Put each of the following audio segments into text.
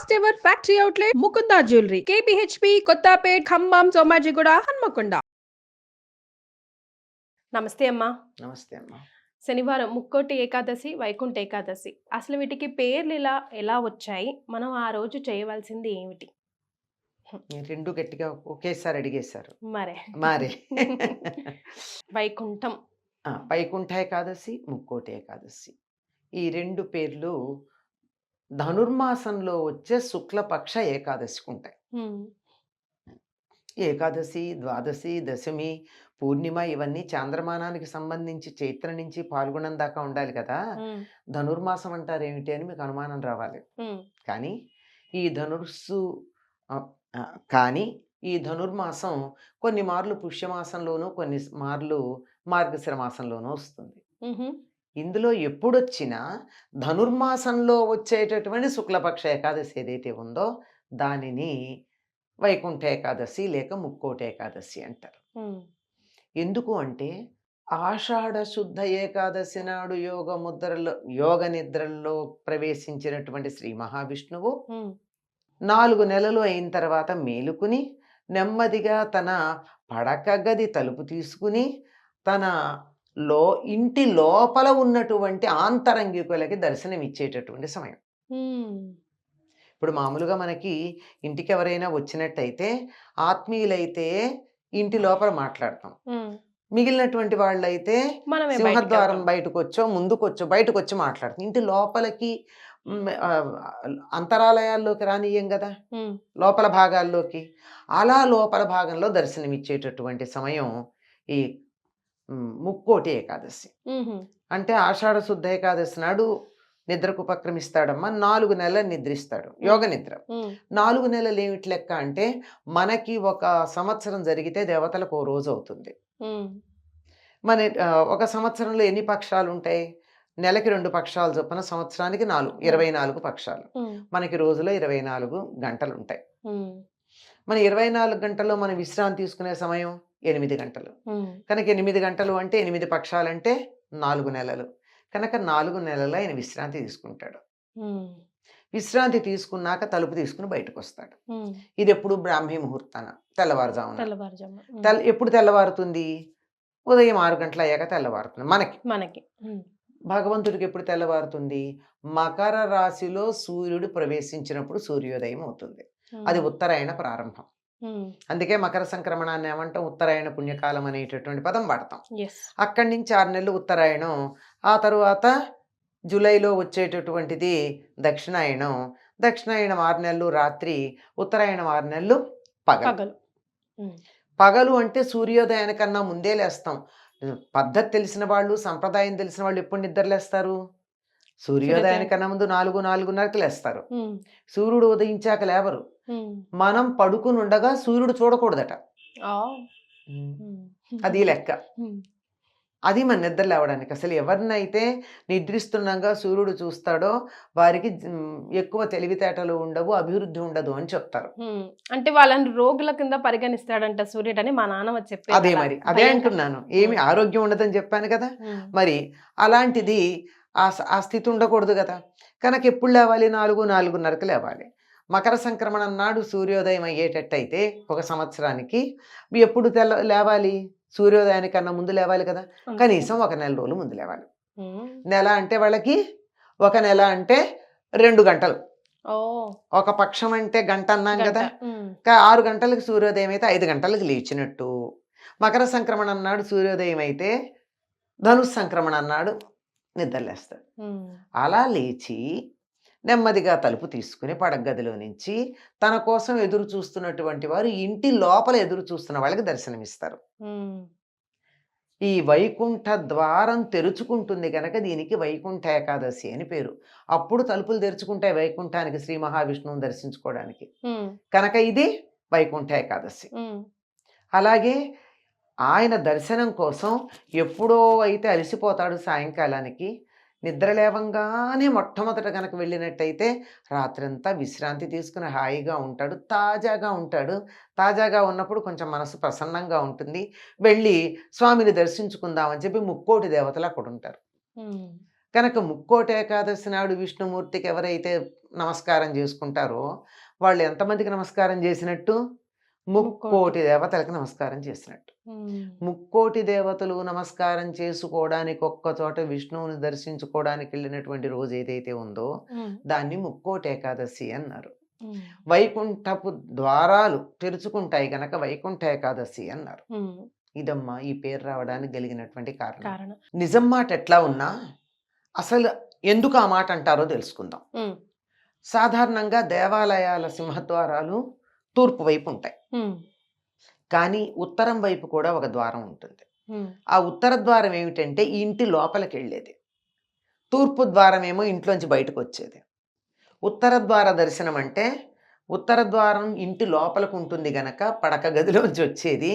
First ever factory outlet Mukunda jewellery KPHB Kothapet Khammam Somajiguda Hanamkonda. నమస్తే అమ్మా. నమస్తే అమ్మా. శనివారం ముక్కోటి ఏకాదశి, వైకుంఠ ఏకాదశి. అసలు వీటికి పేర్లు ఎలా వచ్చాయి? మనం ఆ రోజు చేయవలసింది ఏమిటి? రెండు గట్టిగా ఒకేసారి అడిగేశారు. మరే వైకుంఠం, వైకుంఠ ఏకాదశి, ముక్కోటి ఏకాదశి ఈ రెండు పేర్లు ధనుర్మాసంలో వచ్చే శుక్లపక్ష ఏకాదశికి ఉంటాయి. ఏకాదశి, ద్వాదశి, దశమి, పూర్ణిమ ఇవన్నీ చాంద్రమానానికి సంబంధించి చైత్ర నుంచి పాల్గొనం దాకా ఉండాలి కదా. ధనుర్మాసం అంటారు ఏమిటి అని మీకు అనుమానం రావాలి. కానీ ఈ ధనుర్మాసం కొన్ని మార్లు పుష్యమాసంలోనూ కొన్ని మార్లు మార్గశిర మాసంలోనూ వస్తుంది. ఇందులో ఎప్పుడొచ్చినా ధనుర్మాసంలో వచ్చేటటువంటి శుక్లపక్ష ఏకాదశి ఏదైతే ఉందో దానిని వైకుంఠ ఏకాదశి లేక ముక్కోటి ఏకాదశి అంటారు. ఎందుకు అంటే ఆషాఢ శుద్ధ ఏకాదశి నాడు యోగ నిద్రల్లో ప్రవేశించినటువంటి శ్రీ మహావిష్ణువు 4 నెలలు అయిన తర్వాత మేలుకుని నెమ్మదిగా తన పడక గది తలుపు తీసుకుని తన ఇంటి లోపల ఉన్నటువంటి ఆంతరంగికులకి దర్శనం ఇచ్చేటటువంటి సమయం. ఇప్పుడు మామూలుగా మనకి ఇంటికి ఎవరైనా వచ్చినట్టయితే ఆత్మీయులైతే ఇంటి లోపల మాట్లాడతాం, మిగిలినటువంటి వాళ్ళైతే సింహద్వారం బయటకు వచ్చి మాట్లాడతాం. ఇంటి లోపలికి అంతరాలయాల్లోకి రానియ్యం కదా, లోపల భాగాల్లోకి. అలా లోపల భాగంలో దర్శనం ఇచ్చేటటువంటి సమయం ఈ ముక్కోటి ఏకాదశి. అంటే ఆషాఢ శుద్ధ ఏకాదశి నాడు నిద్రకు ఉపక్రమిస్తాడమ్మా. 4 నెలలు నిద్రిస్తాడు, యోగ నిద్ర. 4 నెలలు ఏమిటి లెక్క అంటే మనకి ఒక సంవత్సరం జరిగితే దేవతలకు 1 రోజు అవుతుంది. మన ఒక సంవత్సరంలో ఎన్ని పక్షాలు ఉంటాయి? నెలకి 2 పక్షాలు చొప్పున సంవత్సరానికి 24 పక్షాలు. మనకి రోజులో 24 గంటలు ఉంటాయి. మన 24 గంటల్లో మనం విశ్రాంతి తీసుకునే సమయం 8 గంటలు. కనుక 8 గంటలు అంటే 8 పక్షాలంటే 4 నెలలు. కనుక 4 నెలలు ఆయన విశ్రాంతి తీసుకుంటాడు. విశ్రాంతి తీసుకున్నాక తలుపు తీసుకుని బయటకు వస్తాడు. ఇది ఎప్పుడు బ్రాహ్మీ ముహూర్తాన, తెల్లవారుజామున. ఎప్పుడు తెల్లవారుతుంది? ఉదయం 6 గంటల అయ్యాక తెల్లవారుతుంది మనకి. భగవంతుడికి ఎప్పుడు తెల్లవారుతుంది? మకర రాశిలో సూర్యుడు ప్రవేశించినప్పుడు సూర్యోదయం అవుతుంది. అది ఉత్తరాయణ ప్రారంభం. అందుకే మకర సంక్రమణాన్ని ఏమంటాం? ఉత్తరాయణ పుణ్యకాలం అనేటటువంటి పదం వాడతాం. అక్కడి నుంచి 6 నెలలు ఉత్తరాయణం. ఆ తరువాత జూలైలో వచ్చేటటువంటిది దక్షిణాయనం. దక్షిణాయనం 6 నెలలు రాత్రి, ఉత్తరాయణం 6 నెలలు పగలు. పగలు అంటే సూర్యోదయానికన్నా ముందే లేస్తాం. పద్ధతి తెలిసిన వాళ్ళు, సంప్రదాయం తెలిసిన వాళ్ళు ఎప్పుడు నిద్రలేస్తారు? సూర్యోదయానికన్నా ముందు 4-4:30కి లేస్తారు. సూర్యుడు ఉదయించాక లేవరు. మనం పడుకుని ఉండగా సూర్యుడు చూడకూడదట. అది లెక్క. అది మన నిద్ర లేవడానికి. అసలు ఎవరినైతే నిద్రిస్తుండగా సూర్యుడు చూస్తాడో వారికి ఎక్కువ తెలివితేటలు ఉండవు, అభివృద్ధి ఉండదు అని చెప్తారు. అంటే వాళ్ళని రోగుల కింద పరిగణిస్తాడంట సూర్యుడు అని మా నాన్న చెప్పి. అదే అంటున్నాను. ఏమి ఆరోగ్యం ఉండదని చెప్పాను కదా. మరి అలాంటిది ఆ స్థితి ఉండకూడదు కదా. కనుక ఎప్పుడు లేవాలి? 4-4:30కి లేవాలి. మకర సంక్రమణం నాడు సూర్యోదయం అయ్యేటట్టయితే ఒక సంవత్సరానికి ఎప్పుడు లేవాలి? సూర్యోదయానికన్నా ముందు లేవాలి కదా. కనీసం 1 నెల రోజులు ముందు లేవాలి. నెల అంటే వాళ్ళకి 1 నెల అంటే 2 గంటలు. ఒక పక్షం అంటే గంట అన్నాం కదా. 6 గంటలకు సూర్యోదయం అయితే 5 గంటలకు లేచినట్టు. మకర సంక్రమణం నాడు సూర్యోదయం అయితే ధనుస్ సంక్రమణం నాడు నిద్రలేస్తాడు. అలా లేచి నెమ్మదిగా తలుపు తీసుకుని పడగదిలో నుంచి తన కోసం ఎదురు చూస్తున్నటువంటి వారు ఇంటి లోపల ఎదురు చూస్తున్న వాళ్ళకి దర్శనమిస్తారు. ఈ వైకుంఠ ద్వారం తెరుచుకుంటుంది కనుక దీనికి వైకుంఠ ఏకాదశి అని పేరు. అప్పుడు తలుపులు తెరుచుకుంటాయి వైకుంఠానికి, శ్రీ మహావిష్ణువుని దర్శించుకోవడానికి. కనుక ఇది వైకుంఠ ఏకాదశి. అలాగే ఆయన దర్శనం కోసం ఎప్పుడో అయితే అలసిపోతాడు సాయంకాలానికి, నిద్ర లేవంగానే మొట్టమొదట కనుక వెళ్ళినట్టయితే రాత్రంతా విశ్రాంతి తీసుకుని హాయిగా ఉంటాడు, తాజాగా ఉంటాడు. తాజాగా ఉన్నప్పుడు కొంచెం మనసు ప్రసన్నంగా ఉంటుంది. వెళ్ళి స్వామిని దర్శించుకుందామని చెప్పి ముక్కోటి దేవతలు అక్కడ ఉంటారు. కనుక ముక్కోటి ఏకాదశి నాడు విష్ణుమూర్తికి ఎవరైతే నమస్కారం చేసుకుంటారో వాళ్ళు ఎంతమందికి నమస్కారం చేసినట్టు? ముక్కోటి దేవతలకు నమస్కారం చేసినట్టు. ముక్కోటి దేవతలు నమస్కారం చేసుకోవడానికి ఒక్క చోట విష్ణువుని దర్శించుకోవడానికి వెళ్ళినటువంటి రోజు ఏదైతే ఉందో దాన్ని ముక్కోటి ఏకాదశి అన్నారు. వైకుంఠపు ద్వారాలు తెరుచుకుంటాయి గనక వైకుంఠ ఏకాదశి అన్నారు. ఇదమ్మా ఈ పేరు రావడానికి కలిగినటువంటి కారణం. నిజం మాట ఎట్లా ఉన్నా అసలు ఎందుకు ఆ మాట అంటారో తెలుసుకుందాం. సాధారణంగా దేవాలయాల సింహద్వారాలు తూర్పు వైపు ఉంటాయి, కానీ ఉత్తరం వైపు కూడా ఒక ద్వారం ఉంటుంది. ఆ ఉత్తర ద్వారం ఏమిటంటే ఈ ఇంటి లోపలికి వెళ్ళేది, తూర్పు ద్వారం ఏమో ఇంట్లోంచి బయటకు వచ్చేది. ఉత్తర ద్వార దర్శనం అంటే ఉత్తర ద్వారం ఇంటి లోపలికి ఉంటుంది గనక పడక గదిలోంచి వచ్చేది.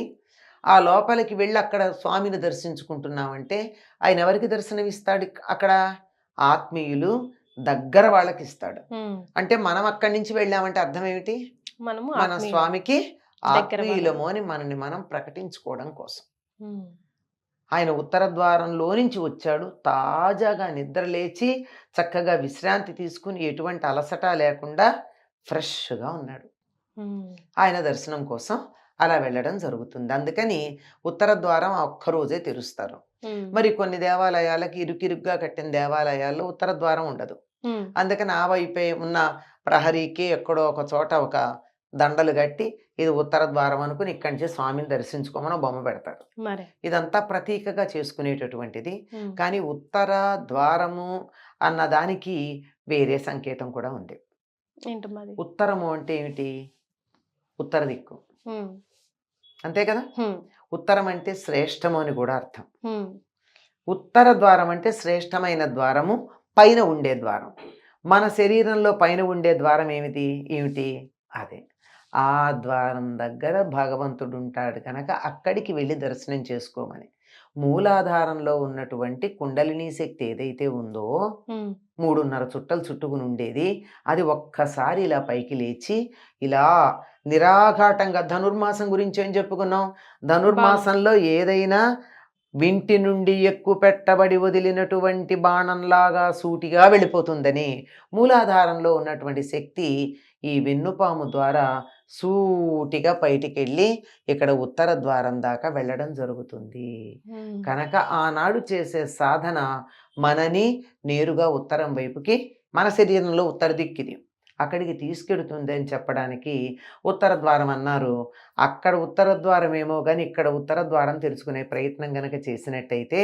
ఆ లోపలికి వెళ్ళి అక్కడ స్వామిని దర్శించుకుంటున్నామంటే ఆయన ఎవరికి దర్శనం ఇస్తాడు? అక్కడ ఆత్మీయులు దగ్గర వాళ్ళకి ఇస్తాడు. అంటే మనం అక్కడి నుంచి వెళ్ళామంటే అర్థం ఏమిటి? మన స్వామికి ఆత్మీయులము అని మనని మనం ప్రకటించుకోవడం కోసం. ఆయన ఉత్తర ద్వారంలో నుంచి వచ్చాడు, తాజాగా నిద్ర లేచి చక్కగా విశ్రాంతి తీసుకుని ఎటువంటి అలసట లేకుండా ఫ్రెష్గా ఉన్నాడు. ఆయన దర్శనం కోసం అలా వెళ్ళడం జరుగుతుంది. అందుకని ఉత్తర ద్వారం ఒక్కరోజే తెరుస్తారు. మరి కొన్ని దేవాలయాలకి ఇరుకిరుగ్గా కట్టిన దేవాలయాల్లో ఉత్తర ద్వారం ఉండదు. అందుకని ఆ వైపే ఉన్న ప్రహరీకి ఎక్కడో ఒక చోట ఒక దండలు కట్టి ఇది ఉత్తర ద్వారం అనుకుని ఇక్కడి నుంచి స్వామిని దర్శించుకోమని బొమ్మ పెడతారు. ఇదంతా ప్రతీకగా చేసుకునేటటువంటిది. కానీ ఉత్తర ద్వారము అన్న దానికి వేరే సంకేతం కూడా ఉంది. ఉత్తరము అంటే ఏమిటి? ఉత్తర దిక్కు, అంతే కదా. ఉత్తరం అంటే శ్రేష్టము అని కూడా అర్థం. ఉత్తర ద్వారం అంటే శ్రేష్టమైన ద్వారము, పైన ఉండే ద్వారం. మన శరీరంలో పైన ఉండే ద్వారం ఏమిటి? అదే ఆ ద్వారం దగ్గర భగవంతుడు ఉంటాడు కనుక అక్కడికి వెళ్ళి దర్శనం చేసుకోమని. మూలాధారంలో ఉన్నటువంటి కుండలిని శక్తి ఏదైతే ఉందో 3.5 చుట్టలు చుట్టుకుని ఉండేది, అది ఒక్కసారి ఇలా పైకి లేచి ఇలా నిరాఘాటంగా, ధనుర్మాసం గురించి ఏం చెప్పుకున్నాం? ధనుర్మాసంలో ఏదైనా వింటి నుండి ఎక్కువ పెట్టబడి వదిలినటువంటి బాణంలాగా సూటిగా వెళ్ళిపోతుందని మూలాధారంలో ఉన్నటువంటి శక్తి ఈ వెన్నుపాము ద్వారా సూటిగా బయటికి వెళ్ళి ఇక్కడ ఉత్తర ద్వారం దాకా వెళ్ళడం జరుగుతుంది. కనుక ఆనాడు చేసే సాధన మనని నేరుగా ఉత్తరం వైపుకి, మన శరీరంలో ఉత్తర దిక్కిది, అక్కడికి తీసుకెడుతుంది అని చెప్పడానికి ఉత్తర ద్వారం అన్నారు. అక్కడ ఉత్తర ద్వారం ఏమో కానీ ఇక్కడ ఉత్తర ద్వారం తెలుసుకునే ప్రయత్నం గనక చేసినట్టయితే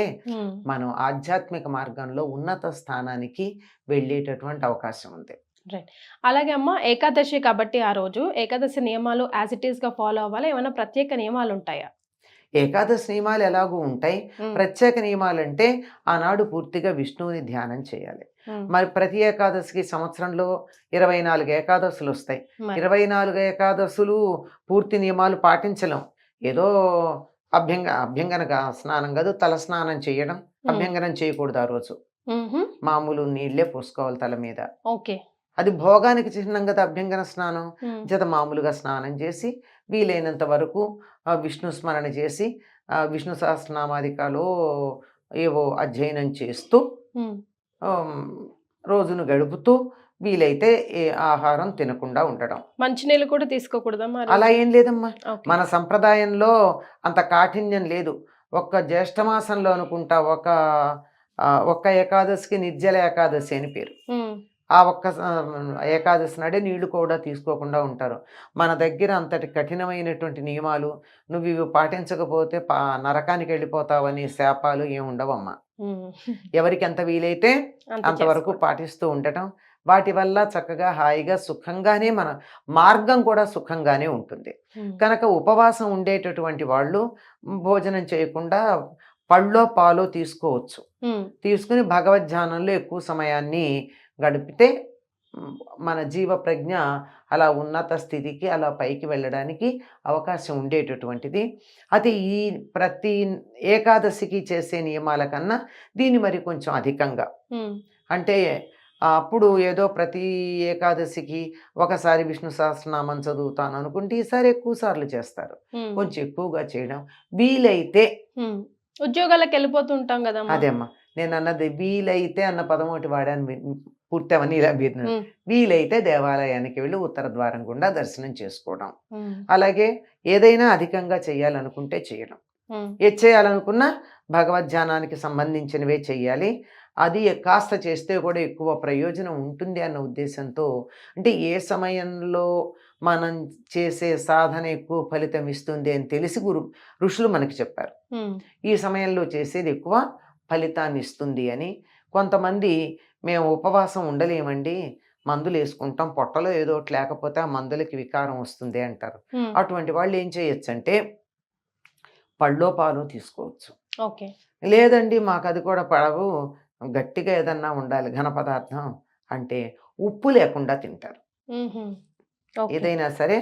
మనం ఆధ్యాత్మిక మార్గంలో ఉన్నత స్థానానికి వెళ్ళేటటువంటి అవకాశం ఉంది. రైట్. అలాగే అమ్మ, ఏకాదశి కాబట్టి ఆ రోజు ఏకాదశి నియమాలు యాజ్ ఇట్ ఈస్ గా ఫాలో అవ్వాలి, ఏమైనా ప్రత్యేక నియమాలు ఉంటాయా? ఏకాదశి నియమాలు ఎలాగూ ఉంటాయి. ప్రత్యేక నియమాలు అంటే ఆనాడు పూర్తిగా విష్ణువుని ధ్యానం చేయాలి. మరి ప్రతి ఏకాదశికి సంవత్సరంలో 24 ఏకాదశులు వస్తాయి. 24 ఏకాదశులు పూర్తి నియమాలు పాటించలేం. ఏదో అభ్యంగన స్నానం కాదు, తల స్నానం చేయడం, అభ్యంగనం చేయకూడదు ఆ రోజు. మామూలు నీళ్లే పోసుకోవాలి తల మీద. ఓకే, అది భోగానికి చిహ్నం కదా అభ్యంగన స్నానం. చేత మామూలుగా స్నానం చేసి వీలైనంత వరకు విష్ణు స్మరణ చేసి విష్ణు సహస్రనామాదికాలు ఏవో అధ్యయనం చేస్తూ రోజును గడుపుతూ వీలైతే ఆహారం తినకుండా ఉండడం. మంచినీళ్ళు కూడా తీసుకోకూడదా? అలా ఏం లేదమ్మా, మన సంప్రదాయంలో అంత కాఠిన్యం లేదు. ఒక్క జ్యేష్ఠమాసంలో అనుకుంటా ఒక్క ఏకాదశికి నిర్జల ఏకాదశి అని పేరు. ఆ ఒక్క ఏకాదశి నాడే నీళ్లు కూడా తీసుకోకుండా ఉంటారు. మన దగ్గర అంతటి కఠినమైనటువంటి నియమాలు, నువ్వు ఇవి పాటించకపోతే నరకానికి వెళ్ళిపోతావని శాపాలు ఏమి ఉండవమ్మా. ఎవరికి ఎంత వీలైతే అంతవరకు పాటిస్తూ ఉండటం, వాటి వల్ల చక్కగా హాయిగా సుఖంగానే మన మార్గం కూడా సుఖంగానే ఉంటుంది. కనుక ఉపవాసం ఉండేటటువంటి వాళ్ళు భోజనం చేయకుండా పళ్ళో పాలో తీసుకోవచ్చు. తీసుకుని భగవద్ధ్యానంలో ఎక్కువ సమయాన్ని గడిపితే మన జీవ ప్రజ్ఞ అలా ఉన్నత స్థితికి అలా పైకి వెళ్ళడానికి అవకాశం ఉండేటటువంటిది. అది ఈ ప్రతి ఏకాదశికి చేసే నియమాల కన్నా దీన్ని మరి కొంచెం అధికంగా, అంటే అప్పుడు ఏదో ప్రతి ఏకాదశికి ఒకసారి విష్ణు సహస్రనామం చదువుతాను అనుకుంటే ఈసారి ఎక్కువ సార్లు చేస్తారు. కొంచెం ఎక్కువగా చేయడం వీలైతే. ఉద్యోగాలకు వెళ్ళిపోతుంటాం కదా, అదేమ్మా, నేను అన్నది వీలైతే అన్న పదం ఒకటి వాడాను, పూర్తవని ఇలా మీరు ఉమ్, వీలైతే దేవాలయానికి వెళ్ళి ఉత్తర ద్వారం గుండా దర్శనం చేసుకోవడం. ఉమ్, అలాగే ఏదైనా అధికంగా చేయాలనుకుంటే చేయడం, ఉమ్, ఏది చేయాలనుకున్నా భగవద్ధ్యానానికి సంబంధించినవే చెయ్యాలి. అది కాస్త చేస్తే కూడా ఎక్కువ ప్రయోజనం ఉంటుంది అన్న ఉద్దేశంతో, అంటే ఏ సమయంలో మనం చేసే సాధన ఎక్కువ ఫలితం ఇస్తుంది అని తెలిసి ఋషులు మనకి చెప్పారు. ఉమ్, ఈ సమయంలో చేసేది ఎక్కువ ఫలితాన్ని ఇస్తుంది అని. కొంతమంది మేము ఉపవాసం ఉండలేమండి, మందులు వేసుకుంటాం, పొట్టలో ఏదో ఒకటి లేకపోతే ఆ మందులకి వికారం వస్తుంది అంటారు. ఉమ్, అటువంటి వాళ్ళు ఏం చేయొచ్చు అంటే పళ్ళో పాలు తీసుకోవచ్చు. ఓకే. లేదండి మాకు అది కూడా పడవు, గట్టిగా ఏదన్నా ఉండాలి ఘన పదార్థం అంటే ఉప్పు లేకుండా తింటారు. ఉహుం, ఓకే. ఏదైనా సరే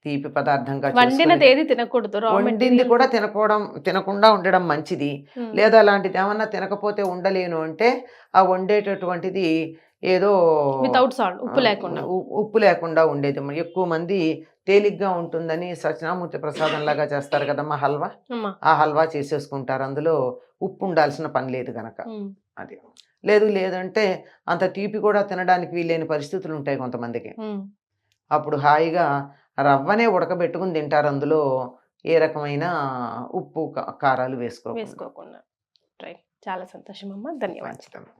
తీపి పదార్థంగా వండినది చేసుకొని, ఏది తినకూడదు, రా వండింది మెటీరియల్. కూడా తినకుండా ఉండడం మంచిది. లేదా అలాంటిది ఏమన్నా తినకపోతే ఉండలేను అంటే ఆ వండేటటువంటిది ఏదో వితౌట్ సాల్ట్, ఉప్పు లేకుండా. ఉప్పు లేకుండా ఉండేది. ఎక్కువ మంది తేలిగ్గా ఉంటుందని సత్యనామూర్తి ప్రసాదం లాగా చేస్తారు కదమ్మా హల్వా, అమ్మా. ఆ హల్వా చేసేసుకుంటారు, అందులో ఉప్పు ఉండాల్సిన పని లేదు గనక. ఉమ్, అది లేదంటే అంత తీపి కూడా తినడానికి వీలైన పరిస్థితులు ఉంటాయి కొంతమందికి. ఉమ్, అప్పుడు హాయిగా రవ్వనే ఉడకబెట్టుకుని తింటారు, అందులో ఏ రకమైన ఉప్పు కారాలు వేసుకోకుండా. వేసుకోకుండా. రైట్, చాలా సంతోషం అమ్మా, ధన్యవాదాలు. మంచిదమ్మా.